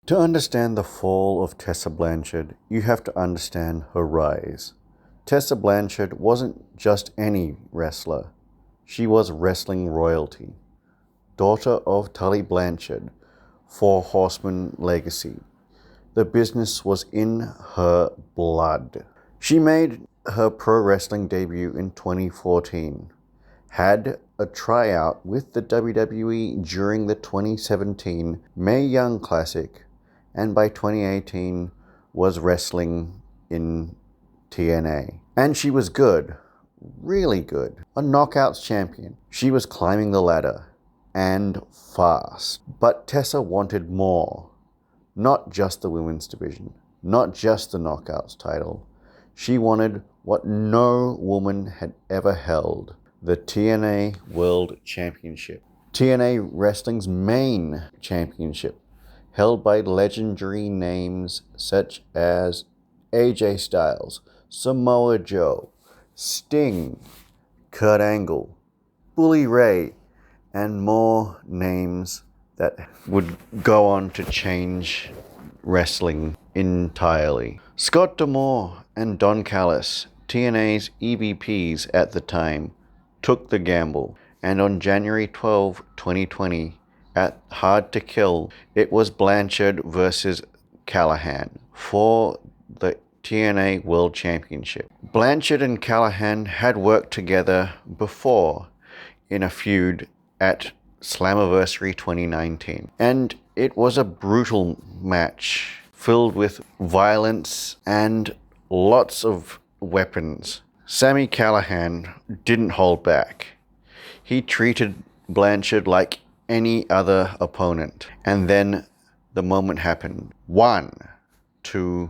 To understand the fall of Tessa Blanchard, you have to understand her rise. Tessa Blanchard wasn't just any wrestler. She was wrestling royalty. Daughter of Tully Blanchard, Four Horsemen legacy. The business was in her blood. She made her pro wrestling debut in 2014, had a tryout with the WWE during the 2017 Mae Young Classic, and by 2018 was wrestling in TNA. And she was good, really good, a knockouts champion. She was climbing the ladder, and fast. But Tessa wanted more. Not just the women's division, not just the knockouts title. She wanted what no woman had ever held, the TNA World Championship. TNA Wrestling's main championship, held by legendary names such as AJ Styles, Samoa Joe, Sting, Kurt Angle, Bully Ray, and more names that would go on to change wrestling entirely. Scott D'Amore and Don Callis, TNA's EVPs at the time, took the gamble, and on January 12, 2020, at Hard to Kill, it was Blanchard versus Callahan for the TNA World Championship. Blanchard and Callahan had worked together before in a feud at Slammiversary 2019, and it was a brutal match filled with violence and lots of weapons. Sami Callahan didn't hold back. He treated Blanchard like any other opponent, and then the moment happened. 1, 2,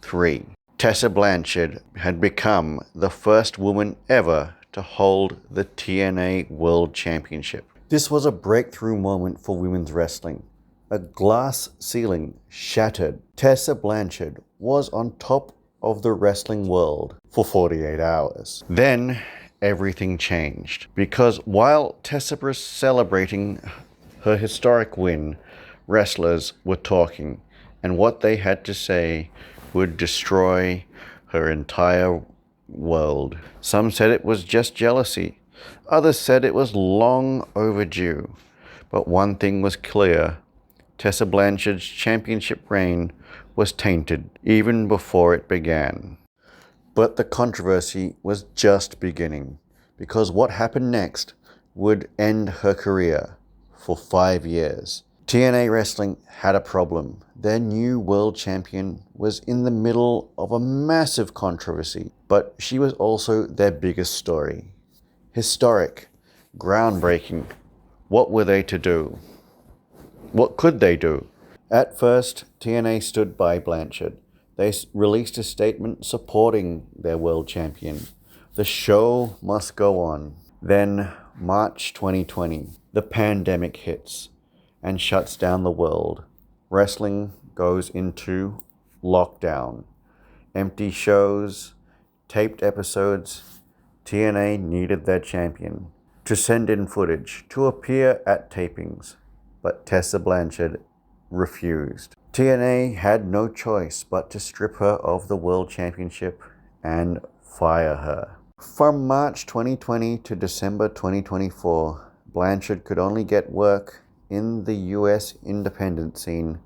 3. Tessa Blanchard had become the first woman ever to hold the TNA World Championship. This was a breakthrough moment for women's wrestling. A glass ceiling shattered. Tessa Blanchard was on top of the wrestling world for 48 hours. Then everything changed, because while Tessa was celebrating her historic win, wrestlers were talking, and what they had to say would destroy her entire world. Some said it was just jealousy. Others said it was long overdue. But one thing was clear. Tessa Blanchard's championship reign was tainted even before it began. But the controversy was just beginning, because what happened next would end her career for 5 years. TNA Wrestling had a problem. Their new world champion was in the middle of a massive controversy, but she was also their biggest story. Historic, groundbreaking. What were they to do? What could they do? At first, TNA stood by Blanchard. They released a statement supporting their world champion. The show must go on. Then, March 2020, the pandemic hits and shuts down the world. Wrestling goes into lockdown. Empty shows, taped episodes. TNA needed their champion to send in footage, to appear at tapings, but Tessa Blanchard refused. TNA had no choice but to strip her of the World Championship and fire her. From March 2020 to December 2024, Blanchard could only get work in the US independent scene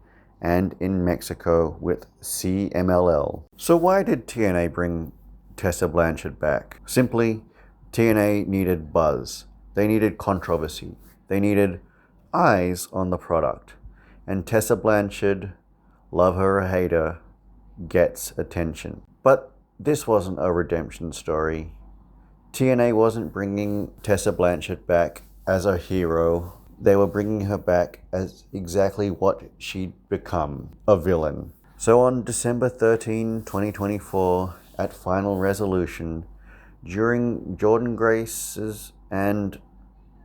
and in Mexico with CMLL. So why did TNA bring Tessa Blanchard back? Simply, TNA needed buzz. They needed controversy. They needed eyes on the product. And Tessa Blanchard, love her or hate her, gets attention. But this wasn't a redemption story. TNA wasn't bringing Tessa Blanchard back as a hero. They were bringing her back as exactly what she'd become, a villain. So on December 13, 2024, at Final Resolution, during Jordynne Grace's and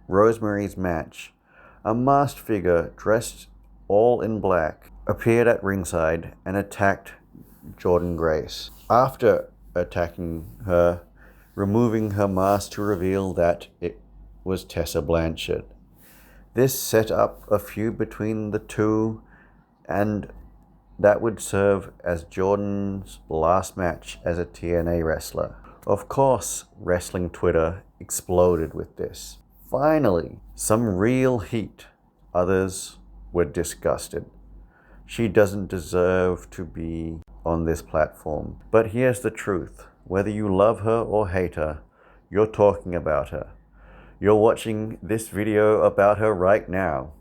Rosemary's match, a masked figure dressed all in black appeared at ringside and attacked Jordynne Grace. After attacking her, removing her mask to reveal that it was Tessa Blanchard. This set up a feud between the two, and that would serve as Jordan's last match as a TNA wrestler. Of course, wrestling Twitter exploded with this. Finally, some real heat. Others were disgusted. She doesn't deserve to be on this platform. But here's the truth. Whether you love her or hate her, you're talking about her. You're watching this video about her right now.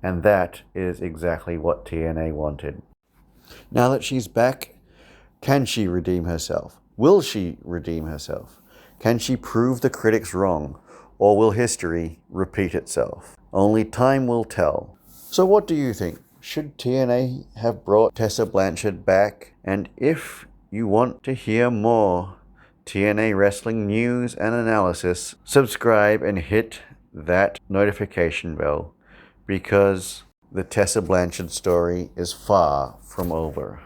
And that is exactly what TNA wanted. Now that she's back, can she redeem herself? Will she redeem herself? Can she prove the critics wrong? Or will history repeat itself? Only time will tell. So what do you think? Should TNA have brought Tessa Blanchard back? And if you want to hear more TNA wrestling news and analysis, subscribe and hit that notification bell, because the Tessa Blanchard story is far from over.